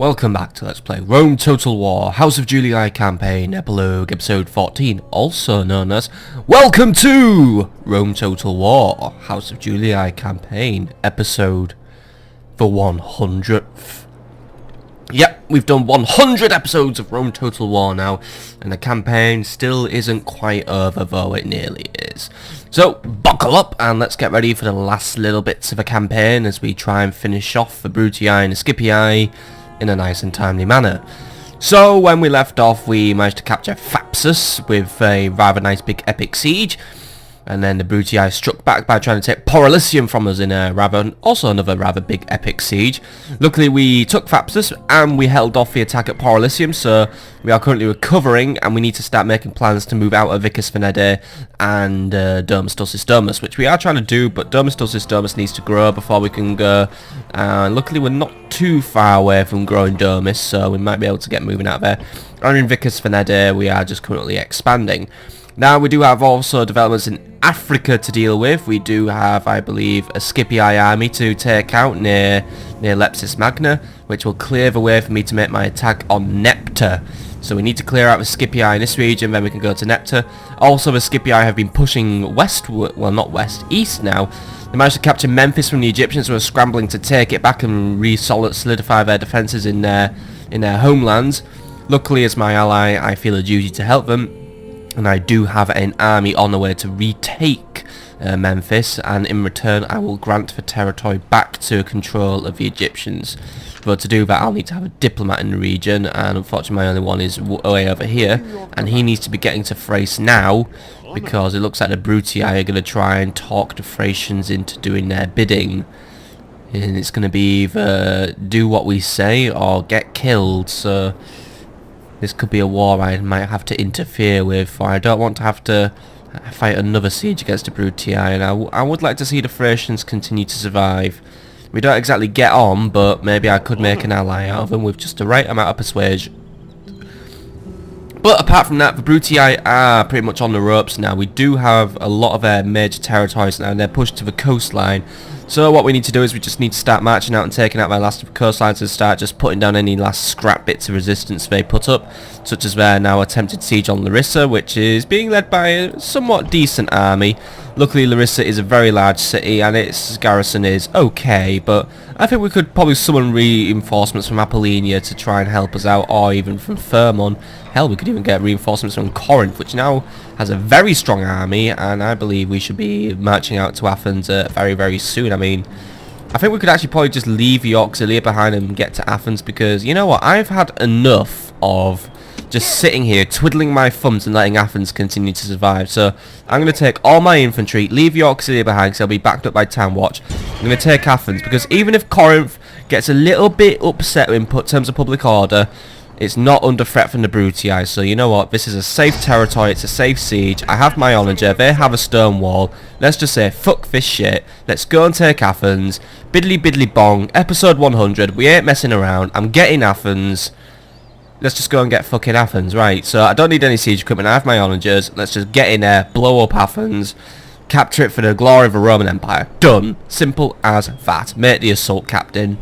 Welcome back to Let's Play Rome Total War, House of Julii Campaign, Epilogue, Episode 14, also known as Welcome to Rome Total War, House of Julii Campaign, Episode the 100th. Yep, we've done 100 episodes of Rome Total War now, and the campaign still isn't quite over, though it nearly is. So, buckle up, and let's get ready for the last little bits of the campaign as we try and finish off the Brutii and the Scipii in a nice and timely manner. So, when we left off, we managed to capture Thapsus with a rather nice big epic siege. And then the Brutii struck back by trying to take Porylicium from us in a also another rather big epic siege. Luckily we took Thapsus and we held off the attack at Porylicium, so we are currently recovering and we need to start making plans to move out of Vicus Venede and Domus Dulcis Domus, which we are trying to do, but Domus Dulcis Domus needs to grow before we can go. Luckily we're not too far away from growing Domus, so we might be able to get moving out there. And in Vicus Venede we are just currently expanding. Now, we do have also developments in Africa to deal with. We do have, I believe, a Scipii army to take out near Leptis Magna, which will clear the way for me to make my attack on Nepta. So we need to clear out the Scipii in this region, then we can go to Nepta. Also, the Scipii have been pushing westward, well, not west, east now. They managed to capture Memphis from the Egyptians, who are scrambling to take it back and solidify their defences in their homelands. Luckily, as my ally, I feel a duty to help them. And I do have an army on the way to retake Memphis, and in return I will grant the territory back to control of the Egyptians. But to do that I'll need to have a diplomat in the region, and unfortunately my only one is way over here, and he needs to be getting to Thrace now, because it looks like the Brutii are going to try and talk the Thracians into doing their bidding. And it's going to be either do what we say or get killed, so this could be a war I might have to interfere with, for I don't want to have to fight another siege against the Brutii, and I would like to see the Thracians continue to survive. We don't exactly get on, but maybe I could make an ally out of them with just the right amount of persuasion. But apart from that, the Brutii are pretty much on the ropes now. We do have a lot of their major territories now, and they're pushed to the coastline. So what we need to do is we just need to start marching out and taking out their last coastlines and start just putting down any last scrap bits of resistance they put up, such as their now attempted siege on Larissa, which is being led by a somewhat decent army. Luckily Larissa is a very large city and its garrison is okay, but I think we could probably summon reinforcements from Apollonia to try and help us out, or even from Thermon. Hell, we could even get reinforcements from Corinth, which now has a very strong army, and I believe we should be marching out to Athens very, very soon. I mean, I think we could actually probably just leave the Auxilia behind and get to Athens, because, you know what, I've had enough of just sitting here twiddling my thumbs and letting Athens continue to survive. So I'm going to take all my infantry, leave the Auxilia behind because they'll be backed up by Town Watch. I'm going to take Athens, because even if Corinth gets a little bit upset in terms of public order, it's not under threat from the Brutii. So you know what, this is a safe territory, it's a safe siege. I have my onager, they have a stone wall. Let's just say fuck this shit, let's go and take Athens. Biddly biddly bong, episode 100, we ain't messing around, I'm getting Athens. Let's just go and get fucking Athens, right? So I don't need any siege equipment, I have my onagers. Let's just get in there, blow up Athens, capture it for the glory of the Roman Empire. Done. Simple as that. Make the assault, captain.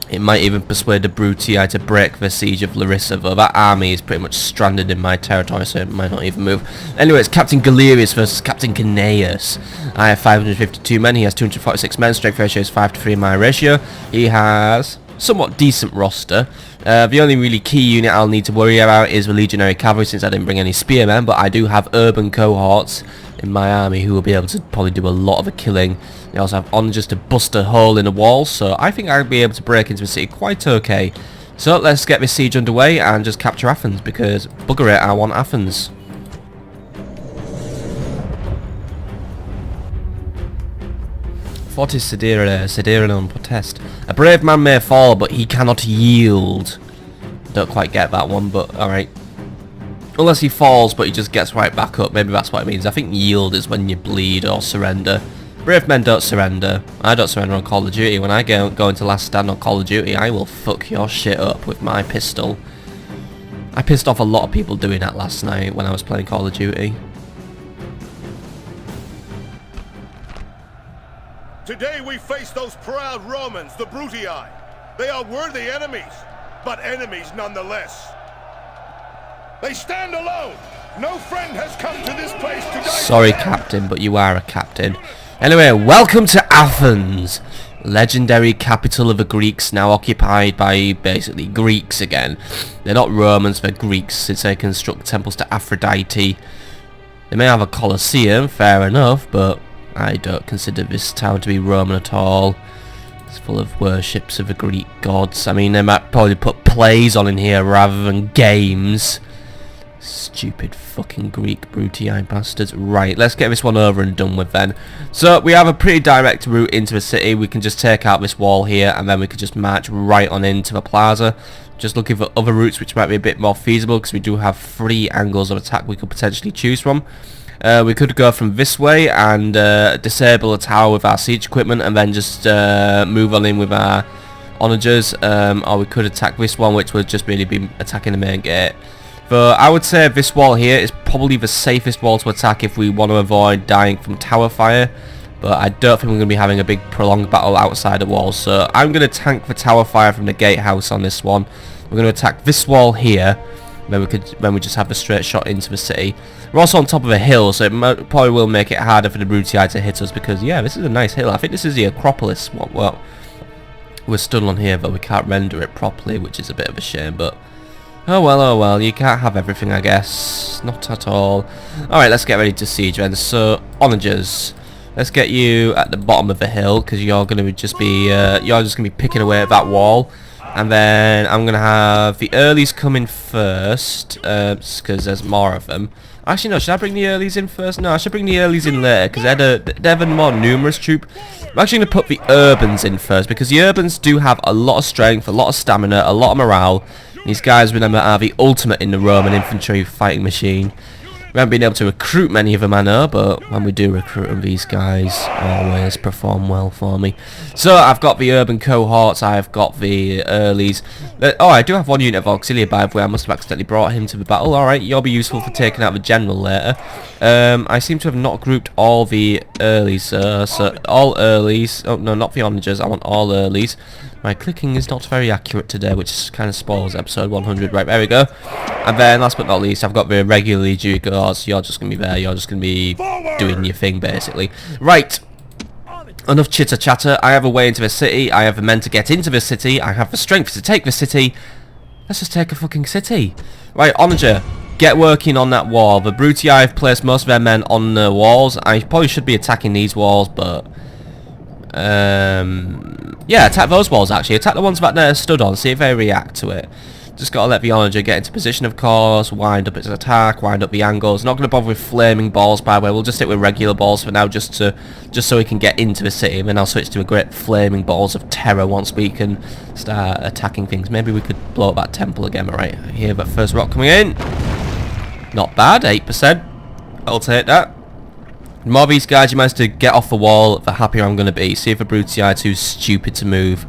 It might even persuade the Brutii to break the siege of Larissa, though that army is pretty much stranded in my territory, so it might not even move. Anyway, it's Captain Galerius versus Captain Cneius. I have 552 men, he has 246 men, strength ratio is 5-3 in my ratio. He has somewhat decent roster. The only really key unit I'll need to worry about is the Legionary Cavalry, since I didn't bring any spearmen, but I do have urban cohorts in my army who will be able to probably do a lot of the killing. They also have onagers to bust a hole in the wall, so I think I'll be able to break into the city quite okay. So let's get this siege underway and just capture Athens, because bugger it, I want Athens. Fortis sedere non potest. A brave man may fall, but he cannot yield. Don't quite get that one, but alright. Unless he falls, but he just gets right back up. Maybe that's what it means. I think yield is when you bleed or surrender. Brave men don't surrender. I don't surrender on Call of Duty. When I go into Last Stand on Call of Duty, I will fuck your shit up with my pistol. I pissed off a lot of people doing that last night when I was playing Call of Duty. Today we face those proud Romans, the Brutii. They are worthy enemies, but enemies nonetheless. They stand alone. No friend has come to this place to die. Sorry, Captain, but you are a captain. Anyway, welcome to Athens, legendary capital of the Greeks, now occupied by basically Greeks again. They're not Romans, they're Greeks, since they construct temples to Aphrodite. They may have a Colosseum, fair enough, but I don't consider this town to be Roman at all. It's full of worships of the Greek gods. I mean, they might probably put plays on in here rather than games. Stupid fucking Greek Brutii bastards. Right, let's get this one over and done with then. So we have a pretty direct route into the city. We can just take out this wall here and then we can just march right on into the plaza. Just looking for other routes which might be a bit more feasible, because we do have 3 angles of attack we could potentially choose from. We could go from this way and disable a tower with our siege equipment and then just move on in with our onagers, or we could attack this one, which would just really be attacking the main gate. But I would say this wall here is probably the safest wall to attack if we want to avoid dying from tower fire. But I don't think we're going to be having a big prolonged battle outside the wall. So I'm going to tank the tower fire from the gatehouse on this one. We're going to attack this wall here, when we just have the straight shot into the city. We're also on top of a hill, so it probably will make it harder for the Brutii to hit us, because yeah, this is a nice hill. I think this is the Acropolis. Well, we're stood on here, but we can't render it properly, which is a bit of a shame, but oh well, you can't have everything, I guess. Not at all. Alright, let's get ready to siege then. So, onagers, let's get you at the bottom of the hill, because you're going to just be picking away at that wall. And then I'm going to have the earlies come in first, because there's more of them. Actually, no, should I bring the earlies in first? No, I should bring the earlies in later, because they're the more numerous troop. I'm actually going to put the urbans in first, because the urbans do have a lot of strength, a lot of stamina, a lot of morale. These guys, remember, are the ultimate in the Roman infantry fighting machine. We haven't been able to recruit many of them, I know, but when we do recruit them, these guys always perform well for me. So I've got the urban cohorts, I've got the earlies. Oh, I do have one unit of auxiliary, by the way. I must have accidentally brought him to the battle. Alright, you'll be useful for taking out the general later. I seem to have not grouped all the earlies, so all earlies. Oh, no, not the onagers, I want all earlies. My clicking is not very accurate today, which kind of spoils episode 100. Right, there we go. And then, last but not least, I've got the regularly due guards. You're just going to be there. You're just going to be doing your thing, basically. Right. Enough chitter-chatter. I have a way into the city. I have the men to get into the city. I have the strength to take the city. Let's just take a fucking city. Right, onager, get working on that wall. The Brutii have placed most of their men on the walls. I probably should be attacking these walls, but yeah, attack those walls actually. Attack the ones back there stood on, see if they react to it. Just gotta let the onager get into position, of course, wind up its attack, wind up the angles. Not gonna bother with flaming balls, by the way. We'll just stick with regular balls for now, just so we can get into the city, and then I'll switch to a great flaming balls of terror once we can start attacking things. Maybe we could blow up that temple again. Alright, here, that first rock coming in. Not bad, 8%. I'll take that. The more of these guys you manage to get off the wall, the happier I'm going to be. See if the Brutii are too stupid to move.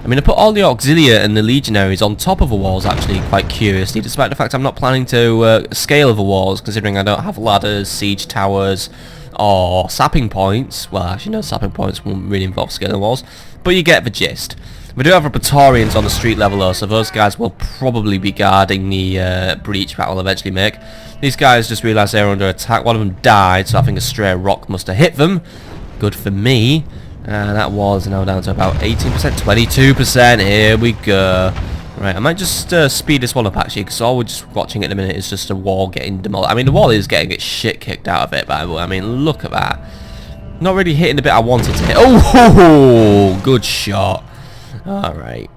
I mean, I put all the auxilia and the legionaries on top of the walls, actually, quite curiously, despite the fact I'm not planning to scale the walls, considering I don't have ladders, siege towers, or sapping points. Well, actually, no, sapping points won't really involve scaling walls, but you get the gist. We do have our Praetorians on the street level though, so those guys will probably be guarding the breach that will eventually make. These guys just realised they were under attack. One of them died, so I think a stray rock must have hit them. Good for me. That wall is now down to about 18%, 22%. Here we go. Right, I might just speed this one up actually, because all we're just watching at the minute is just a wall getting demolished. I mean, the wall is getting its shit kicked out of it, by the way. I mean, look at that. Not really hitting the bit I wanted to hit. Oh, good shot. Alright.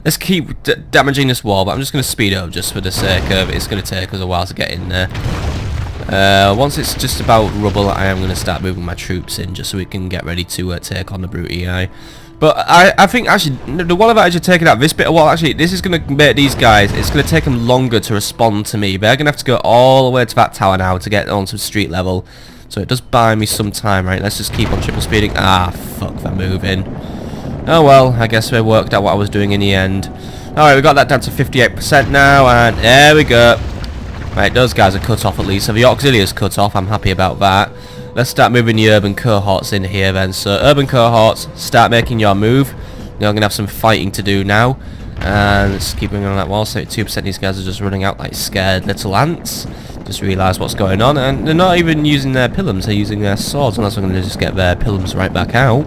Let's keep damaging this wall, but I'm just going to speed it up just for the sake of it. It's going to take us a while to get in there. Once it's just about rubble, I am going to start moving my troops in just so we can get ready to take on the Brutii. But I think actually, the wall of actually taking out this bit of wall, actually, this is going to make these guys, it's going to take them longer to respond to me. They're going to have to go all the way to that tower now to get onto street level. So it does buy me some time, right? Let's just keep on triple speeding. Ah, fuck, they're moving. Oh well, I guess we worked out what I was doing in the end. Alright, we got that down to 58% now, and there we go. Right, those guys are cut off at least, so the auxiliary is cut off. I'm happy about that. Let's start moving the urban cohorts in here then. So, urban cohorts, start making your move. They're going to have some fighting to do now. And let's keep going on that wall. 72% of these guys are just running out like scared little ants. Just realise what's going on, and they're not even using their pillums, they're using their swords, unless I'm going to just get their pillums right back out.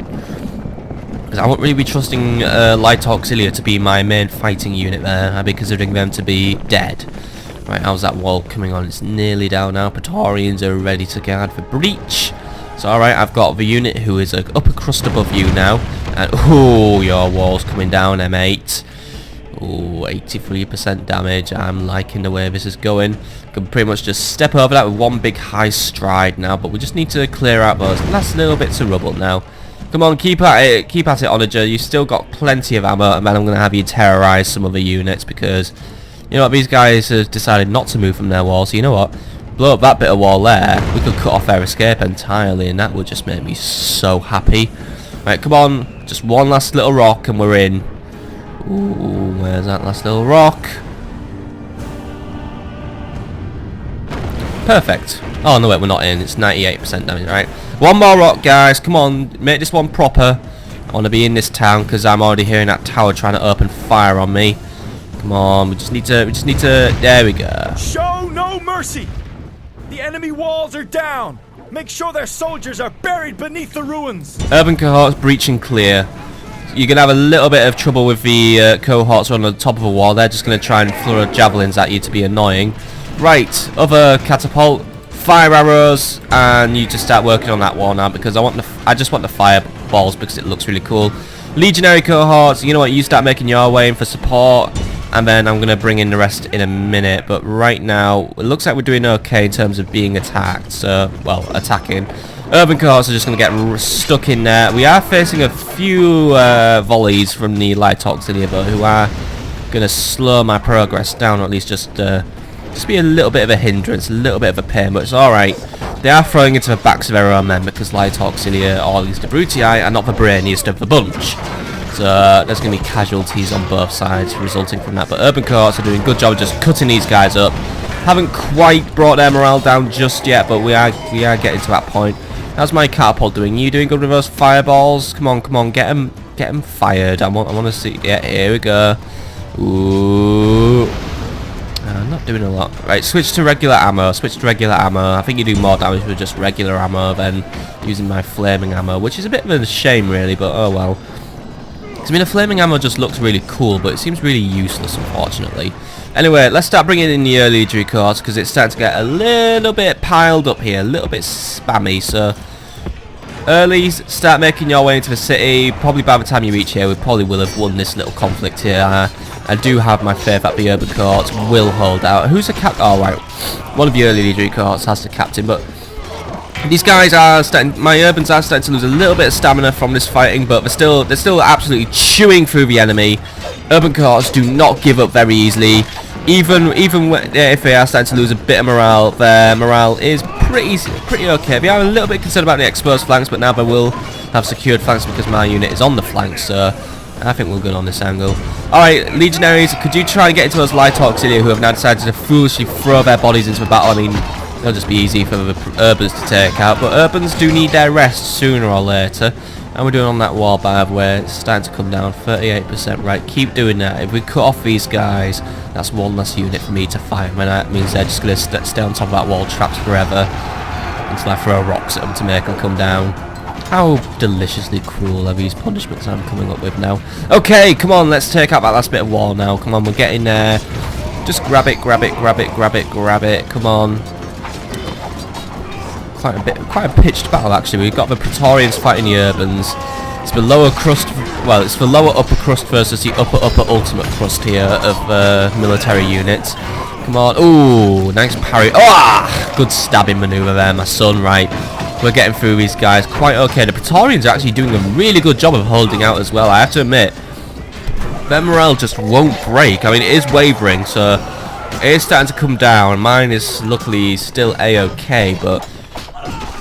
Because I won't really be trusting Light Auxilia to be my main fighting unit there. I'd be considering them to be dead. Right, how's that wall coming on? It's nearly down now. Praetorians are ready to guard for breach. So alright, I've got the unit who is an upper crust above you now. And oh, your wall's coming down, M8. Oh, 83% damage. I'm liking the way this is going. Can pretty much just step over that with one big high stride now, but we just need to clear out those last little bits of rubble now. Come on, keep at it, Onager. You've still got plenty of ammo, and then I'm going to have you terrorise some other units, because you know what, these guys have decided not to move from their wall, so you know what, blow up that bit of wall there, we could cut off their escape entirely, and that would just make me so happy. Right, come on, just one last little rock and we're in. Ooh, where's that last little rock? Perfect. Oh no, wait, we're not in. It's 98% damage, right? One more rock, guys. Come on, make this one proper. I want to be in this town because I'm already hearing that tower trying to open fire on me. Come on, we just need to. There we go. Show no mercy. The enemy walls are down. Make sure their soldiers are buried beneath the ruins. Urban cohorts breaching clear. You're going to have a little bit of trouble with the cohorts on the top of a wall. They're just going to try and throw javelins at you to be annoying. Right, other catapult, fire arrows, and you just start working on that wall now because I just want the fireballs because it looks really cool. Legionary cohorts, you know what, you start making your way in for support, and then I'm going to bring in the rest in a minute. But right now, it looks like we're doing okay in terms of being attacked, so, well, attacking. Urban cohorts are just going to get stuck in there. We are facing a few volleys from the Light Auxilia, but who are going to slow my progress down, or at least just be a little bit of a hindrance, a little bit of a pain, but it's alright. They are throwing into the backs of their own men because Light Auxilia, or at least the Brutii, are not the brainiest of the bunch. So there's going to be casualties on both sides resulting from that. But Urban cohorts are doing a good job of just cutting these guys up. Haven't quite brought their morale down just yet, but we are getting to that point. How's my catapult doing? You doing good with those fireballs? Come on, get them fired. I want to see. Yeah, here we go. Ooh. I'm not doing a lot. Right, switch to regular ammo. I think you do more damage with just regular ammo than using my flaming ammo, which is a bit of a shame, really, but oh well. I mean, the flaming ammo just looks really cool, but it seems really useless, unfortunately. Anyway, let's start bringing in the early legendary cards because it's starting to get a little bit piled up here, a little bit spammy. So, earlies, start making your way into the city. Probably by the time you reach here, we probably will have won this little conflict here. I do have my faith that the urban cohorts will hold out. Who's the captain? Oh, right. One of the early legendary cohorts has the captain, but these guys are starting. My urbans are starting to lose a little bit of stamina from this fighting, but they're still absolutely chewing through the enemy. Urban cohorts do not give up very easily. Even if they are starting to lose a bit of morale, their morale is pretty okay. They are a little bit concerned about the exposed flanks, but now they will have secured flanks because my unit is on the flanks. So I think we're good on this angle. Alright, legionaries, could you try and get into those Light Auxilia who have now decided to foolishly throw their bodies into the battle? I mean, it'll just be easy for the urbans to take out, but urbans do need their rest sooner or later. And we're doing on that wall, by the way, it's starting to come down, 38%, right, keep doing that. If we cut off these guys, that's one less unit for me to fight, and that means they're just going to stay on top of that wall traps forever, until I throw rocks at them to make them come down. How deliciously cruel are these punishments I'm coming up with now. Okay, come on, let's take out that last bit of wall now, come on, we're getting there. Just grab it, come on. Quite a pitched battle actually. We've got the Praetorians fighting the Urbans. It's the lower crust, well, it's the lower upper crust versus the upper ultimate crust here of military units. Come on, ooh, nice parry. Oh, good stabbing maneuver there, my son. Right, we're getting through these guys quite okay. The Praetorians are actually doing a really good job of holding out as well. I have to admit, their morale just won't break. I mean, it is wavering, so it is starting to come down. Mine is luckily still a-okay, but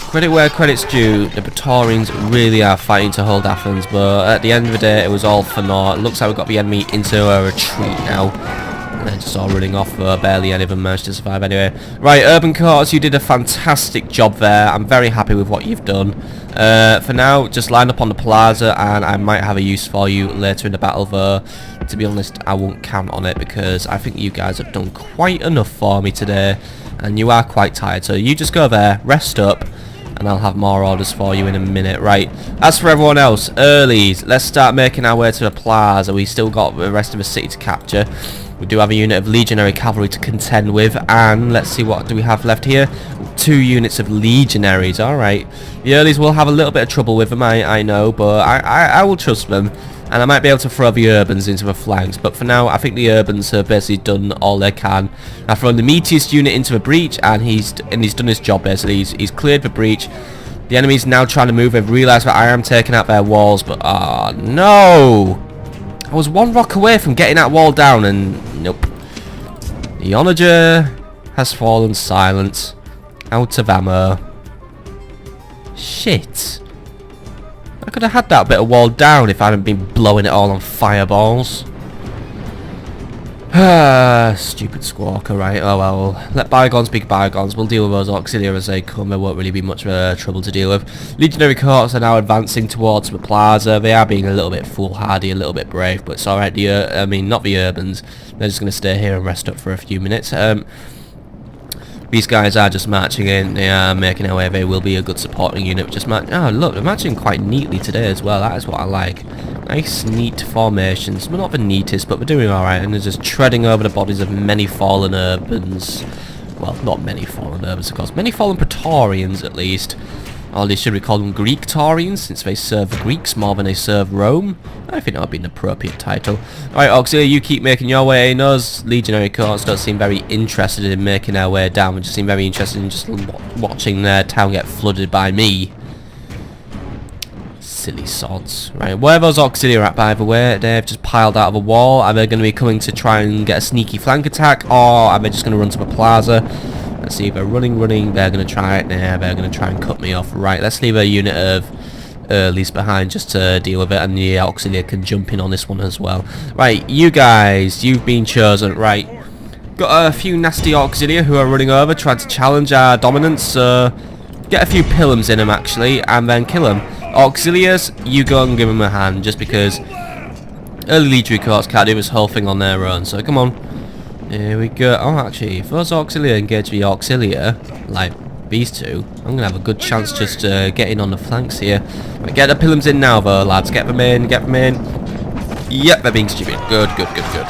credit where credit's due, the Praetorians really are fighting to hold Athens, but at the end of the day, it was all for naught. It looks like we've got the enemy into a retreat now. They're just all running off, barely any of them managed to survive anyway. Right, Urban Courts, you did a fantastic job there. I'm very happy with what you've done. For now, just line up on the plaza, and I might have a use for you later in the battle, though. To be honest, I won't count on it, because I think you guys have done quite enough for me today, and you are quite tired. So you just go there, rest up, and I'll have more orders for you in a minute. Right, as for everyone else, earlies, let's start making our way to the plaza. We still got the rest of the city to capture. We do have a unit of legionary cavalry to contend with, and let's see, what do we have left here? 2 units of legionaries. Alright, the earlies will have a little bit of trouble with them, I know, but I will trust them, and I might be able to throw the urbans into the flanks, but for now I think the urbans have basically done all they can. I've thrown the meatiest unit into the breach, and he's done his job basically. He's cleared the breach. The enemy's now trying to move. They've realised that I am taking out their walls, but no! I was 1 rock away from getting that wall down, and nope. The onager has fallen silent. Out of ammo. Shit. I could have had that bit of wall down if I hadn't been blowing it all on fireballs. Stupid squawker, right? Oh well, let bygones be bygones. We'll deal with those auxiliaries as they come. There won't really be much trouble to deal with. Legionary courts are now advancing towards the plaza. They are being a little bit foolhardy, a little bit brave, but it's alright. I mean, not the urbans. They're just going to stay here and rest up for a few minutes. These guys are just marching in. They are making their way. They will be a good supporting unit. Just oh, look, they're marching quite neatly today as well. That is what I like. Nice, neat formations. Well, not the neatest, but we're doing alright. And they're just treading over the bodies of many fallen urbans. Well, not many fallen urbans, of course. Many fallen Praetorians, at least. Or they should we call them Greek-torians, since they serve the Greeks more than they serve Rome? I think that would be an appropriate title. Alright, Auxilia, you keep making your way in. Those legionary courts don't seem very interested in making their way down. They just seem very interested in just watching their town get flooded by me. Silly sods. Right, where those Auxilia are at, by the way, they've just piled out of a wall. Are they going to be coming to try and get a sneaky flank attack, or are they just going to run to the plaza? Let's see, they're running, they're going to try it. Nah, they're going to try and cut me off. Right, let's leave a unit of earlies behind just to deal with it, and the auxiliary can jump in on this one as well. Right, you guys, you've been chosen. Right, got a few nasty auxiliary who are running over, trying to challenge our dominance, so get a few pillums in them, actually, and then kill them. Auxiliaries, you go and give them a hand, just because early legionary courts can't do this whole thing on their own, so come on. Here we go. Oh, actually, if those auxiliary engage the auxiliary, like these two, I'm going to have a good chance just getting on the flanks here. Right, get the pillums in now, though, lads. Get them in, get them in. Yep, they're being stupid. Good, good, good, good.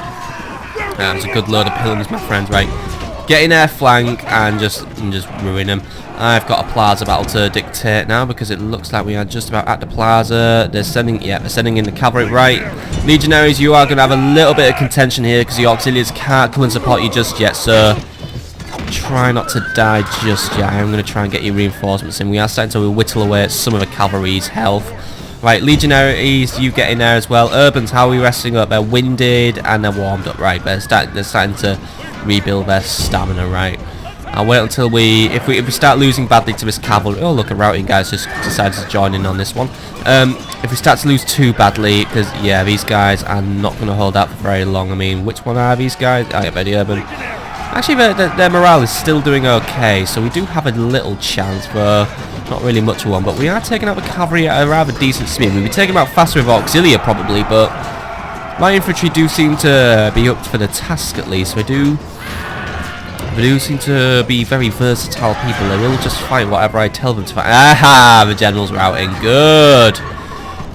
That's a good load of pillums, my friends. Right, get in their flank and just ruin them. I've got a plaza battle to dictate now, because it looks like we are just about at the plaza. They're sending in the cavalry. Right, legionaries, you are going to have a little bit of contention here, because the auxiliaries can't come and support you just yet, so try not to die just yet. I'm going to try and get your reinforcements in. We are starting to whittle away at some of the cavalry's health. Right, legionaries, you get in there as well. Urbans, how are we resting up? They're winded and they're warmed up. Right, they're starting to rebuild their stamina. Right, I'll wait until if we start losing badly to this cavalry. Oh, look, a routing guy's just decided to join in on this one. If we start to lose too badly, because yeah, these guys are not going to hold out for very long. I mean, which one are these guys? Oh, yeah, the urban. Actually, their morale is still doing okay, so we do have a little chance for not really much of one, but we are taking out the cavalry at a rather decent speed. We'll be taking them out faster with auxilia probably, but my infantry do seem to be up for the task at least. They do seem to be very versatile people. They will just fight whatever I tell them to fight. Aha! The general's routing. Good.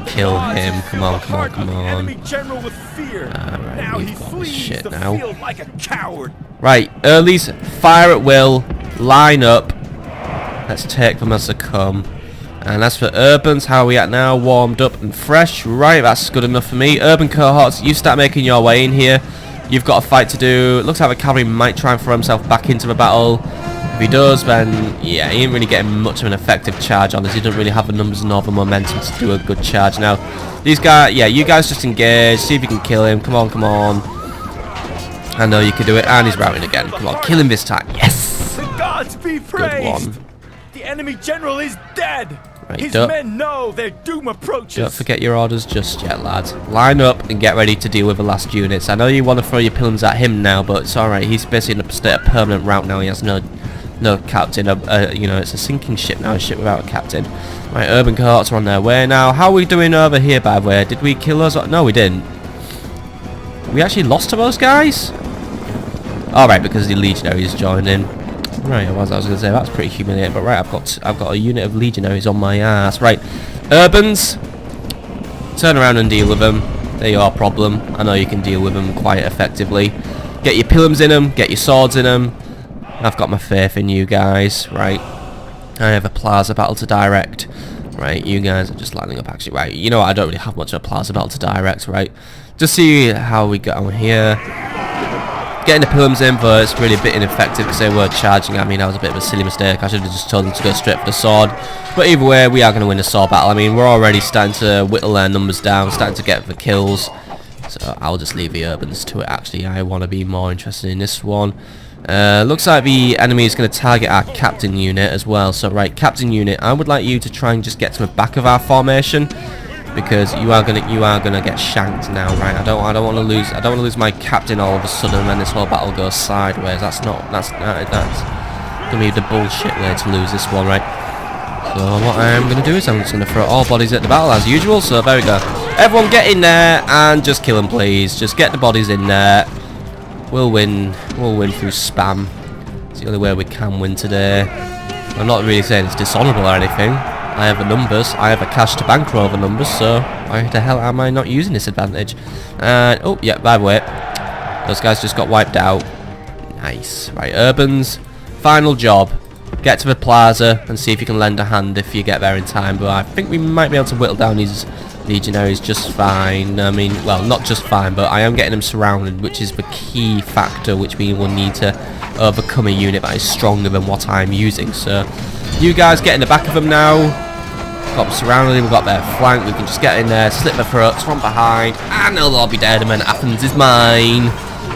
Kill him. Come on, come on, come on. Alright, we've got this shit now. Right, earlies, fire at will. Line up. Let's take them as they come. And as for urbans, how are we at now? Warmed up and fresh. Right, that's good enough for me. Urban cohorts, you start making your way in here. You've got a fight to do. It looks like the cavalry might try and throw himself back into the battle. If he does, then yeah, he ain't really getting much of an effective charge on us. He doesn't really have the numbers nor the momentum to do a good charge. Now, these guys, yeah, you guys just engage. See if you can kill him. Come on, come on. I know you can do it. And he's routing again. Come on, kill him this time. Yes! The gods be praised! Good one. The enemy general is dead! Right, His men know their doom approaches. don't forget your orders just yet, lads. Line up and get ready to deal with the last units. I know you want to throw your pillars at him now, but it's alright. He's basically in a state of permanent rout now. He has no captain. You know, it's a sinking ship now, a ship without a captain. Right, urban cohorts are on their way now. How are we doing over here, by the way? Did we kill those? No, we didn't. We actually lost to those guys? Alright, because the legionaries joined in. Right, I was going to say that's pretty humiliating, but right, I've got a unit of legionaries on my ass. Right, urbans, turn around and deal with them. They're your problem. I know you can deal with them quite effectively. Get your pilums in them, get your swords in them. I've got my faith in you guys. Right, I have a plaza battle to direct. Right, you guys are just lining up actually. Right, you know what, I don't really have much of a plaza battle to direct. Right, just see how we get on here. Getting the pilums in, but it's really a bit ineffective because they were charging. I mean, that was a bit of a silly mistake. I should have just told them to go straight for the sword. But either way, we are going to win the sword battle. I mean, we're already starting to whittle their numbers down, starting to get the kills. So I'll just leave the urbans to it, actually. I want to be more interested in this one. Looks like the enemy is going to target our captain unit as well. So, right, captain unit, I would like you to try and just get to the back of our formation. Because you are gonna get shanked now, right? I don't want to lose my captain all of a sudden, and then this whole battle goes sideways. That's gonna be the bullshit way to lose this one, right? So what I am gonna do is I'm just gonna throw all bodies at the battle as usual. So there we go. Everyone get in there and just kill them, please. Just get the bodies in there. We'll win. We'll win through spam. It's the only way we can win today. I'm not really saying it's dishonourable or anything. I have the numbers. I have a cash to bankroll the numbers, so why the hell am I not using this advantage? Oh, yeah, by the way, those guys just got wiped out. Nice. Right, urbans, final job. Get to the plaza and see if you can lend a hand if you get there in time, but I think we might be able to whittle down these legionaries just fine. I mean, well, not just fine, but I am getting them surrounded, which is the key factor which we will need to overcome a unit that is stronger than what I'm using. So you guys get in the back of them now. Got them surrounded, we've got their flank, we can just get in there, slit their throats from behind, and they'll all be dead, and then Athens is mine.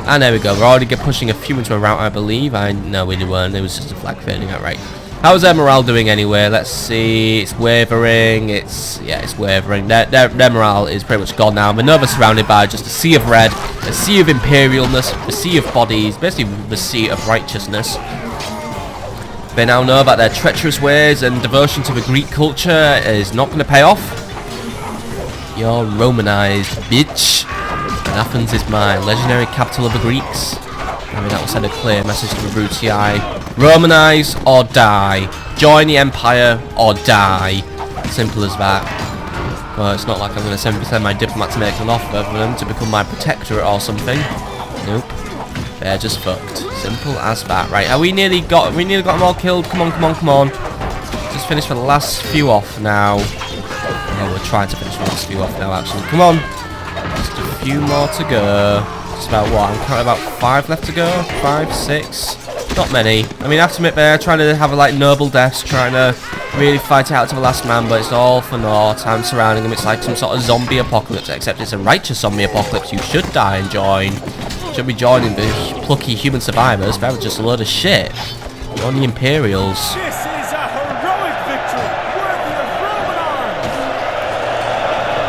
And there we go, we're already pushing a few into a rout, I believe. No, we weren't, it was just a flag fading out, right. How's their morale doing anyway? Let's see, it's wavering, it's wavering. Their morale is pretty much gone now. Minerva surrounded by just a sea of red, a sea of imperialness, a sea of bodies, basically the sea of righteousness. They now know about their treacherous ways, and devotion to the Greek culture is not going to pay off. You're Romanized, bitch. And Athens is my legendary capital of the Greeks. I mean, that will send a clear message to the Brutii. Romanize or die. Join the empire or die. Simple as that. Well, it's not like I'm going to send my diplomat to make an offer for them to become my protectorate or something. Nope. They're just fucked. Simple as that. Right, we nearly got them all killed. Come on. Just finish the last few off now. Oh, we're trying to finish the last few off now, actually. Come on. Just a few more to go. Just about what? I'm counting about 5 left to go. 5, 6. Not many. I mean, I have to admit, they're trying to have like noble deaths, trying to really fight it out to the last man, but it's all for naught. I'm surrounding them. It's like some sort of zombie apocalypse, except it's a righteous zombie apocalypse. You should die and join. Should be joining the plucky human survivors. That was just a load of shit. You're on the Imperials. This is a heroic victory, worthy of Roman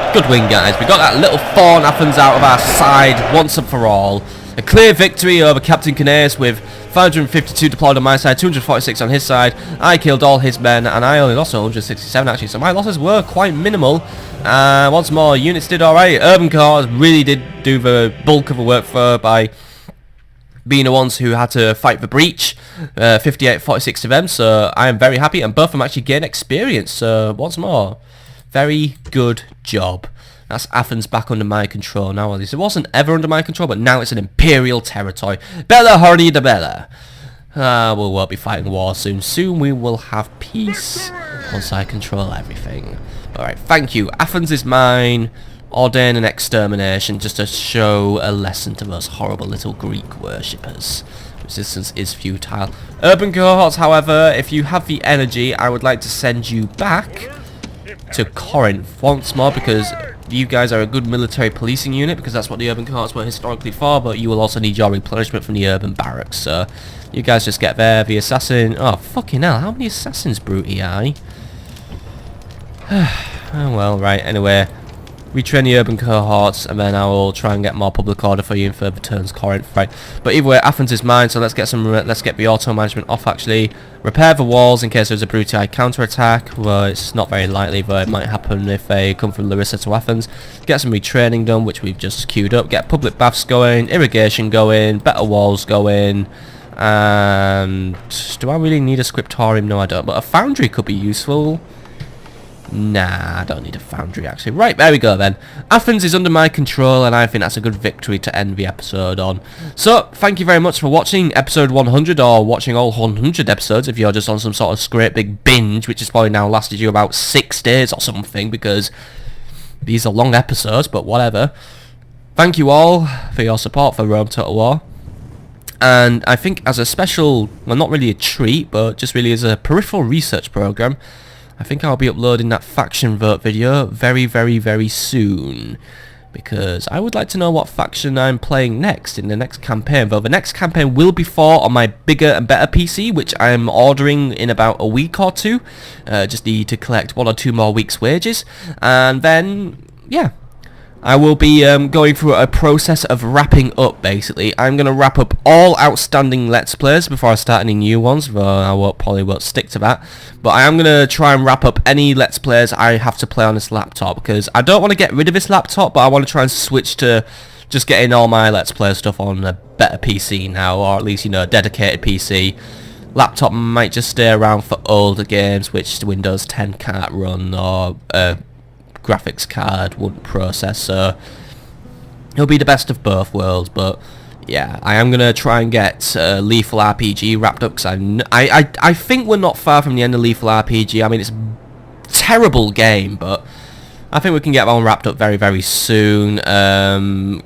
arms. Good win, guys. We got that little fawn Athens out of our side once and for all. A clear victory over Captain Canaeus with 552 deployed on my side, 246 on his side. I killed all his men, and I only lost 167 actually, so my losses were quite minimal. Once more, units did alright. Urban cars really did do the bulk of the work by being the ones who had to fight the breach. 58-46 to them, so I am very happy, and both of them actually gained experience, so once more, very good job. That's Athens back under my control now. At least it wasn't ever under my control, but now it's an imperial territory. Bella hurry the bella. We won't be fighting war soon. Soon we will have peace once I control everything. Alright, thank you. Athens is mine. Ordain an extermination just to show a lesson to those horrible little Greek worshippers. Resistance is futile. Urban cohorts, however, if you have the energy, I would like to send you back to Corinth once more, because you guys are a good military policing unit, because that's what the urban cohorts were historically for, but you will also need your replenishment from the urban barracks, so you guys just get there. The assassin, oh fucking hell, how many assassins, Brutii? Oh well, right, anyway. Retrain the urban cohorts, and then I will try and get more public order for you in further turns, Corinth, right. But either way, Athens is mine, so let's get the auto management off, actually. Repair the walls in case there's a Brutii counter-attack. Well, it's not very likely, but it might happen if they come from Larissa to Athens. Get some retraining done, which we've just queued up. Get public baths going, irrigation going, better walls going. And do I really need a scriptorium? No, I don't, but a foundry could be useful. Nah, I don't need a foundry, actually. Right, there we go, then. Athens is under my control, and I think that's a good victory to end the episode on. So, thank you very much for watching episode 100, or watching all 100 episodes, if you're just on some sort of great big binge, which has probably now lasted you about 6 days or something, because these are long episodes, but whatever. Thank you all for your support for Rome Total War. And I think as a special, well, not really a treat, but just really as a peripheral research program, I think I'll be uploading that faction vote video very, very, very soon. Because I would like to know what faction I'm playing next in the next campaign. Though the next campaign will be fought on my bigger and better PC, which I'm ordering in about a week or two. Just need to collect 1 or 2 more weeks' wages. And then, yeah. I will be going through a process of wrapping up, basically. I'm going to wrap up all outstanding Let's Plays before I start any new ones, though I probably won't stick to that. But I am going to try and wrap up any Let's Plays I have to play on this laptop, because I don't want to get rid of this laptop, but I want to try and switch to just getting all my Let's Play stuff on a better PC now, or at least, you know, a dedicated PC. Laptop might just stay around for older games, which Windows 10 can't run, or graphics card wouldn't process, so it'll be the best of both worlds. But yeah, I am gonna try and get Lethal RPG wrapped up, because I think we're not far from the end of Lethal RPG. I mean, it's a terrible game, but I think we can get that one wrapped up very, very soon.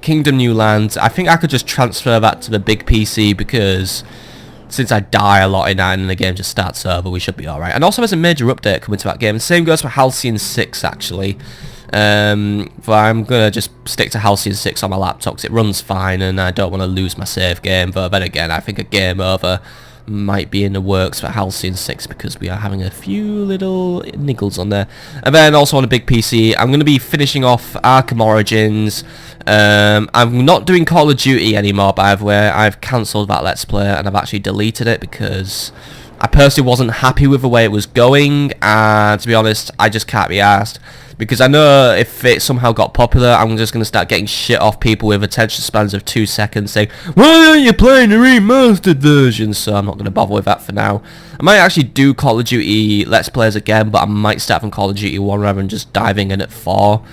Kingdom New Lands, I think I could just transfer that to the big PC, because since I die a lot in that and the game just starts over, we should be alright. And also there's a major update coming to that game. The same goes for Halcyon 6, actually. But I'm going to just stick to Halcyon 6 on my laptop, because it runs fine and I don't want to lose my save game. But then again, I think a game over might be in the works for Halcyon 6, because we are having a few little niggles on there. And then also on a big PC, I'm going to be finishing off Arkham Origins. I'm not doing Call of Duty anymore, by the way. I've cancelled that Let's Play and I've actually deleted it, because I personally wasn't happy with the way it was going, and to be honest, I just can't be arsed. Because I know if it somehow got popular, I'm just going to start getting shit off people with attention spans of 2 seconds saying, why aren't you playing the remastered version? So I'm not going to bother with that for now. I might actually do Call of Duty Let's Plays again, but I might start from Call of Duty 1 rather than just diving in at 4.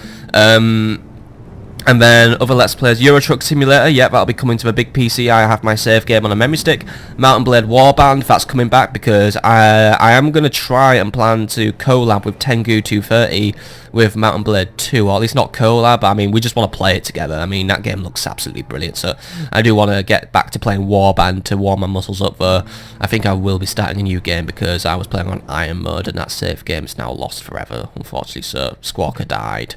And then other Let's Plays, Euro Truck Simulator, yep, that'll be coming to a big PC. I have my save game on a memory stick. Mountain Blade Warband, that's coming back, because I am going to try and plan to collab with Tengu 230 with Mountain Blade 2, or at least not collab, I mean, we just want to play it together. I mean, that game looks absolutely brilliant, so I do want to get back to playing Warband to warm my muscles up, though I think I will be starting a new game, because I was playing on Iron Mode, and that save game is now lost forever, unfortunately, so Squawker died.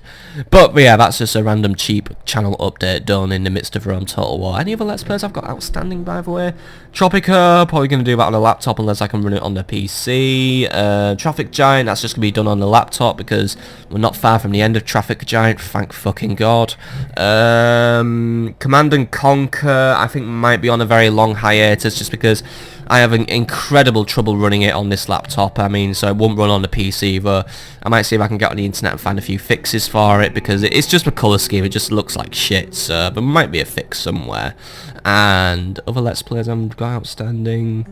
But yeah, that's just a random cheap channel update done in the midst of Rome Total War. Any other Let's Plays I've got outstanding, by the way? Tropica, probably going to do that on a laptop unless I can run it on the PC. Traffic Giant, that's just going to be done on the laptop, because we're not far from the end of Traffic Giant, thank fucking God. Command and Conquer, I think might be on a very long hiatus, just because I have an incredible trouble running it on this laptop. I mean, so it won't run on the PC, but I might see if I can get on the internet and find a few fixes for it, because it's just a colour scheme, it just looks like shit, so there might be a fix somewhere. And other Let's Plays I've got outstanding,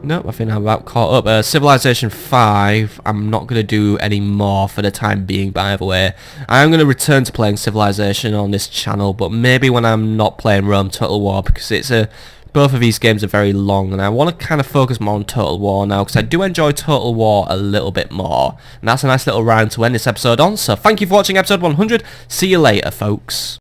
nope, I think I'm about caught up. Civilization 5, I'm not going to do any more for the time being, by the way. I am going to return to playing Civilization on this channel, but maybe when I'm not playing Rome Total War, because both of these games are very long, and I want to kind of focus more on Total War now, because I do enjoy Total War a little bit more. And that's a nice little round to end this episode on, so thank you for watching episode 100. See you later, folks.